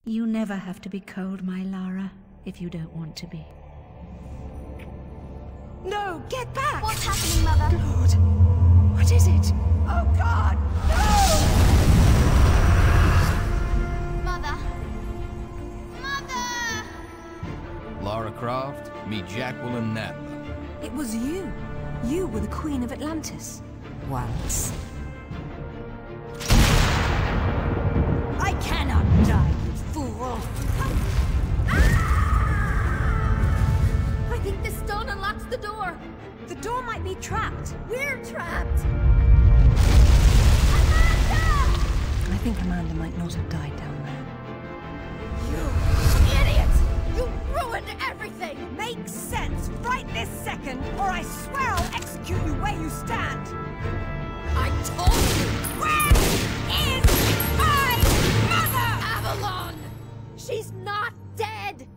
You never have to be cold, my Lara, if you don't want to be. No, get back! What's happening, Mother? Lord, what is it? Oh God, no! Mother! Mother! Lara Croft, meet Jacqueline Nadler. It was you. You were the Queen of Atlantis. Once. I cannot die, you fool! I think this stone unlocks the door. The door might be trapped. We're trapped. I think Amanda might not have died down there. You idiot! You ruined everything! Makes sense right this second, or I swear I'll execute you where you stand! I told you! Where is my mother? Avalon! She's not dead!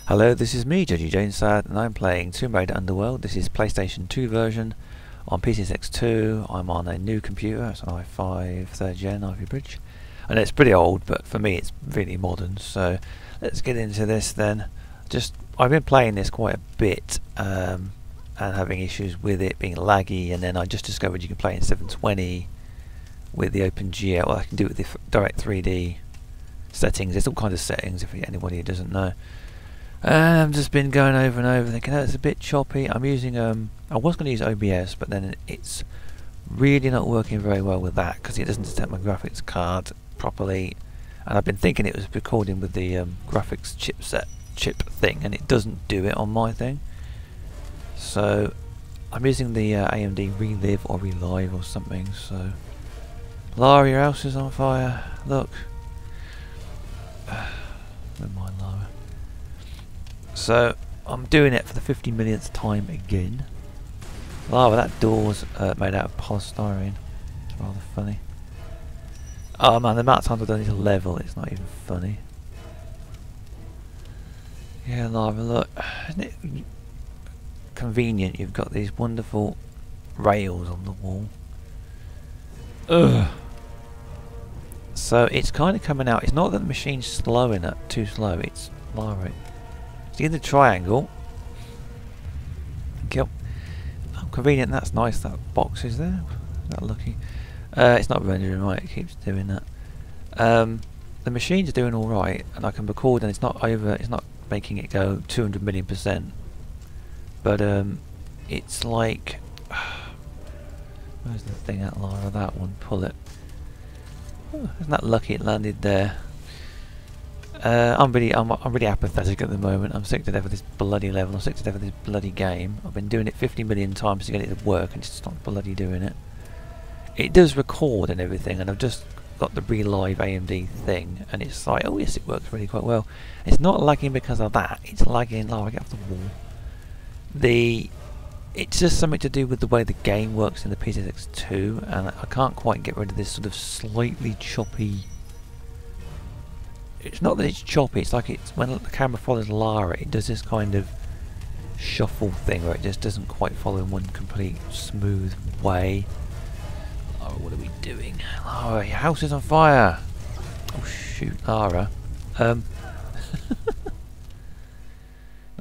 Hello, this is me, Judgy Joneside, and I'm playing Tomb Raider Underworld. This is PlayStation 2 version on PS2. I'm on a new computer, it's an i5 3rd gen Ivy Bridge. I know it's pretty old, but for me it's really modern, so let's get into this then. I've been playing this quite a bit and having issues with it being laggy, and then I just discovered you can play in 720 with the OpenGL. Well, I can do it with the Direct 3D settings. There's all kinds of settings if anybody who doesn't know. And I've just been going over and over thinking, oh, it's a bit choppy. I'm using, I was going to use OBS, but then it's really not working very well with that because it doesn't detect my graphics card properly. And I've been thinking it was recording with the graphics chip thing, and it doesn't do it on my thing. So I'm using the AMD Relive or Relive or something. So Lara, your house is on fire. Look. Never mind, Lara. So I'm doing it for the 50 millionth time again. Lara, that door's made out of polystyrene. It's rather funny. Oh man, the amount of times I've done this level, it's not even funny. Yeah, Lara, look, isn't it convenient? You've got these wonderful rails on the wall. Ugh. So it's kind of coming out. It's not that the machine's slowing up, too slow. It's Lara. See in the triangle. Thank you. Oh, convenient. That's nice. That box is there. Is that lucky? It's not rendering right. It keeps doing that. The machine's doing all right, and I can record, and it's not over. It's not making it go 200 million%. But it's like. Where's the thing at, Lara? That one. Pull it. Oh, isn't that lucky it landed there? I'm really apathetic at the moment. I'm sick to death of this bloody level. I'm sick to death of this bloody game. I've been doing it 50 million times to get it to work, and it's not bloody doing it. It does record and everything, and I've just got the Relive AMD thing, and it's like, oh yes, it works really quite well. It's not lagging because of that. It's lagging. Oh, I get off the wall. It's just something to do with the way the game works in the PS2, and I can't quite get rid of this sort of slightly choppy. It's not that it's choppy, it's like it's when the camera follows Lara, it does this kind of shuffle thing where it just doesn't quite follow in one complete smooth way. Lara, what are we doing? Lara, your house is on fire! Oh shoot, Lara. Not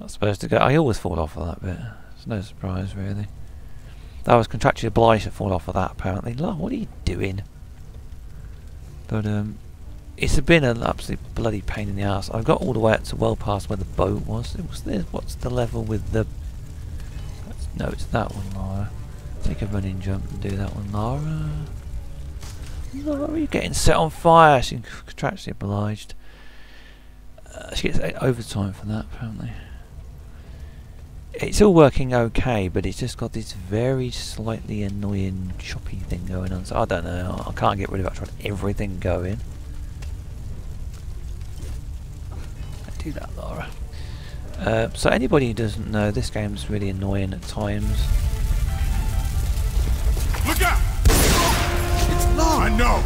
supposed to go. I always fall off of that bit. It's no surprise really. I was contractually obliged to fall off of that apparently. Lara, what are you doing? But it's been an absolute bloody pain in the ass. I've got all the way up to well past where the boat was. It was there. What's the level with the? No, it's that one, Lara. Take a running jump and do that one, Lara. Lara, you're getting set on fire. She's contractually obliged. She gets overtime for that, apparently. It's all working okay, but it's just got this very slightly annoying choppy thing going on. So I don't know. I can't get rid of it. I tried everything going. Do that, Laura. So anybody who doesn't know, this game's really annoying at times. Look out! It's Lars! I know!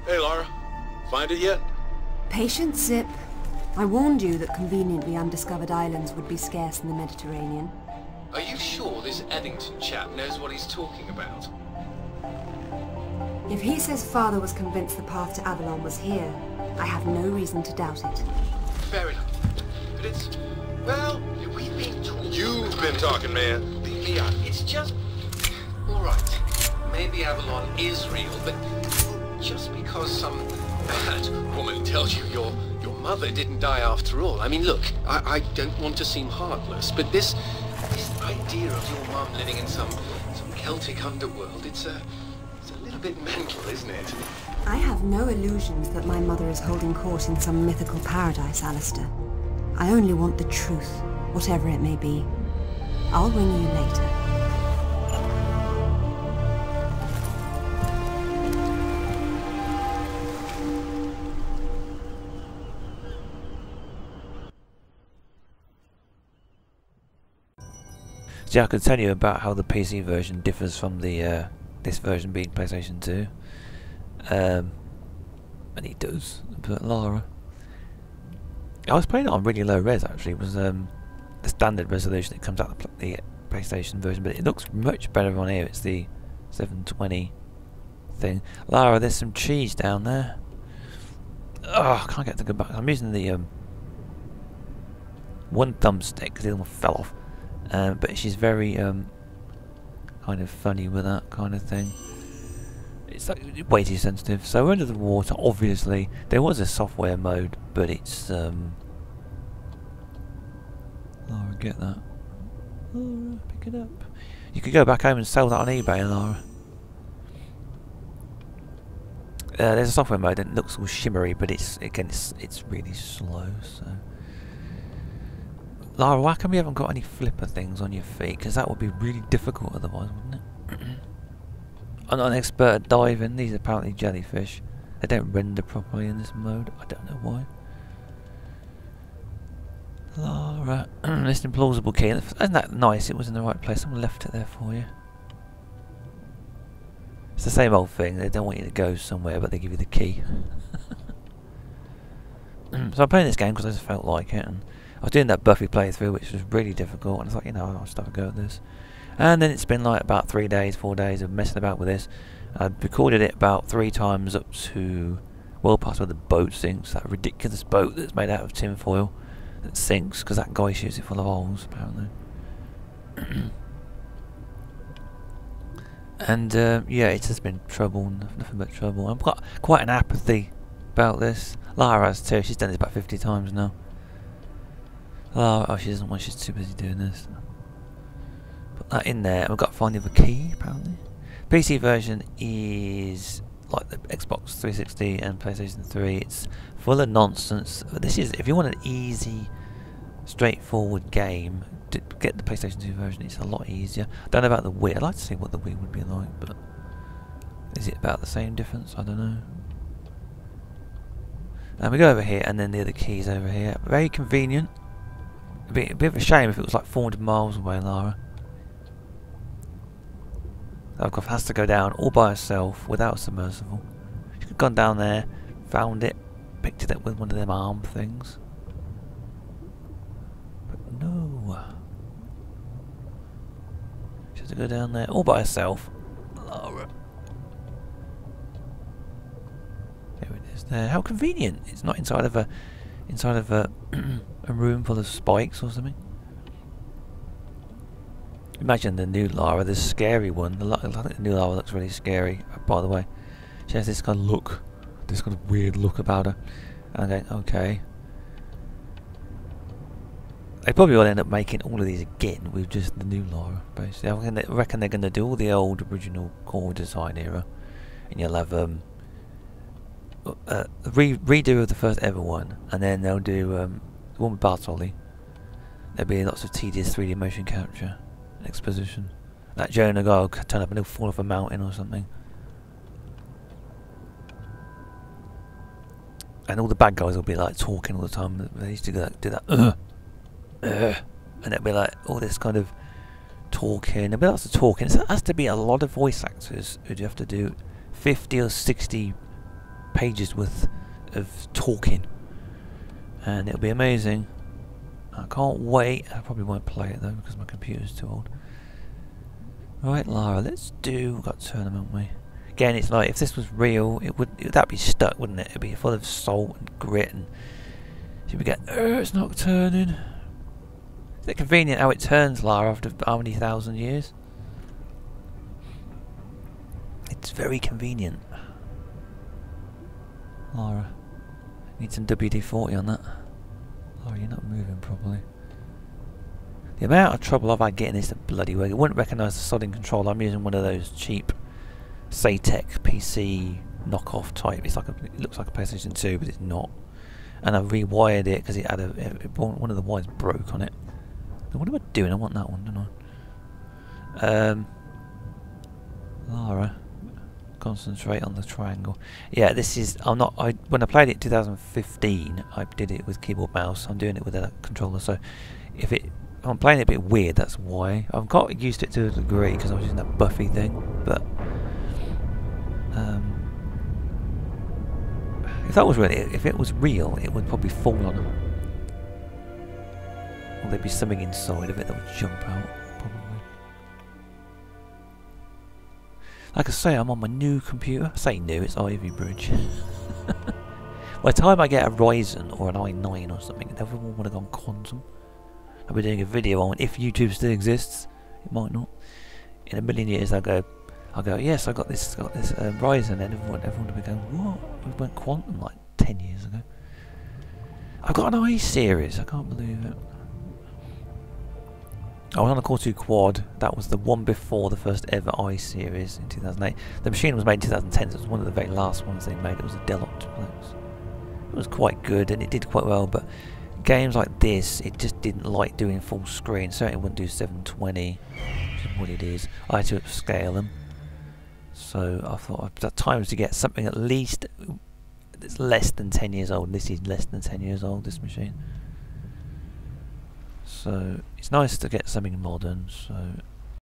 Hey, Lara. Find it yet? Patience, Zip. I warned you that conveniently undiscovered islands would be scarce in the Mediterranean. Are you sure this Eddington chap knows what he's talking about? If he says Father was convinced the path to Avalon was here, I have no reason to doubt it. Fair enough. But it's... well, we've been talking... You've been talking, man. Leon, it's just... Alright, maybe Avalon is real, but just because some bad woman tells you your mother didn't die after all. I mean, look, I don't want to seem heartless, but this idea of your mum living in some Celtic underworld, it's a little bit mental, isn't it? I have no illusions that my mother is holding court in some mythical paradise, Alistair. I only want the truth, whatever it may be. I'll ring you later. See, I could tell you about how the PC version differs from the this version being PlayStation 2, and it does. But Lara, I was playing it on really low res. Actually, it was the standard resolution that comes out of the PlayStation version, but it looks much better on here. It's the 720 thing. Lara, there's some cheese down there. Oh, I can't get to go back. I'm using the one thumbstick because the other one fell off. But she's very kind of funny with that kind of thing. It's like way too sensitive. So we're under the water. Obviously, there was a software mode, but it's Laura, get that. Laura, pick it up. You could go back home and sell that on eBay, Laura. There's a software mode and it looks all shimmery, but it's really slow. So. Lara, why come you haven't got any flipper things on your feet? Because that would be really difficult otherwise, wouldn't it? I'm not an expert at diving. These are apparently jellyfish. They don't render properly in this mode. I don't know why. Lara, this implausible key. Isn't that nice? It was in the right place. Someone left it there for you. It's the same old thing. They don't want you to go somewhere, but they give you the key. So I'm playing this game because I just felt like it. And I was doing that Buffy playthrough, which was really difficult, and I was like, you know, I'll just have a go at this. And then it's been like about 3 days, 4 days of messing about with this. I've recorded it about 3 times up to well past where the boat sinks, that ridiculous boat that's made out of tin foil that sinks because that guy shoots it full of holes, apparently. And yeah, it's just been trouble, nothing but trouble. I've got quite an apathy about this. Lara has too, she's done this about 50 times now. Oh, she doesn't want, she's too busy doing this. Put that in there. We've got to find the other key, apparently. PC version is like the Xbox 360 and PlayStation 3. It's full of nonsense. This is, if you want an easy, straightforward game, get the PlayStation 2 version. It's a lot easier. I don't know about the Wii. I'd like to see what the Wii would be like, but is it about the same difference? I don't know. And we go over here, and then the other key's over here. Very convenient. A bit of a shame if it was like 400 miles away, Lara. Elkoff has to go down all by herself without a submersible. She could have gone down there, found it, picked it up with one of them arm things. But no. She has to go down there all by herself. Lara. there. How convenient! It's not inside of a a room full of spikes or something. Imagine the new Lara, the scary one. I think the new Lara looks really scary. By the way, she has this kind of look, this kind of weird look about her. And I'm going, okay. They probably will end up making all of these again with just the new Lara, basically. I reckon they're going to do all the old original core design era, and you'll have redo of the first ever one, and then they'll do the one with Bartoli. There'll be lots of tedious 3D motion capture, exposition. That Jonah guy will turn up and he'll fall off a mountain or something. And all the bad guys will be like talking all the time. They used to do that. And it'll be like all this kind of talking. There'll be lots of talking. It has to be a lot of voice actors who'd have to do 50 or 60 pages worth of talking, and it'll be amazing. I can't wait. I probably won't play it though because my computer's too old. Right, Lara, let's do. We've got to turn them, haven't we? Again, it's like if this was real, that'd be stuck, wouldn't it? It'd be full of salt and grit, and she'd be going, it's not turning. Is it convenient how it turns, Lara, after how many thousand years? It's very convenient. Lara, need some WD-40 on that. Lara, you're not moving properly. The amount of trouble I've had getting this to bloody work. It wouldn't recognise the soldering control. I'm using one of those cheap Saytech PC knockoff type. It's like it looks like a PlayStation 2, but it's not. And I rewired it because it had one of the wires broke on it. What am I doing? I want that one, don't I? Lara, concentrate on the triangle. Yeah, this is. When I played it in 2015, I did it with keyboard mouse. I'm doing it with a controller. So if I'm playing it a bit weird, that's why. I've got used to it to a degree because I was using that Buffy thing. But if it was real, it would probably fall on them. Or there'd be something inside of it that would jump out, probably. Like I say, I'm on my new computer. I say new, it's Ivy Bridge. By the time I get a Ryzen or an i9 or something, everyone would have gone quantum. I'll be doing a video on if YouTube still exists. It might not. In a million years, I'll go, yes, I got this Ryzen, and everyone will be going, what? We went quantum like 10 years ago. I've got an i-series. I can't believe it. I was on a Core 2 Quad. That was the one before the first ever i-series in 2008. The machine was made in 2010, so it was one of the very last ones they made. It was a Dell Optiplex. It was quite good and it did quite well, but games like this, it just didn't like doing full screen. Certainly wouldn't do 720, which is what it is. I had to upscale them. So I thought at times to get something at least that's less than 10 years old. This is less than 10 years old, this machine. So it's nice to get something modern. So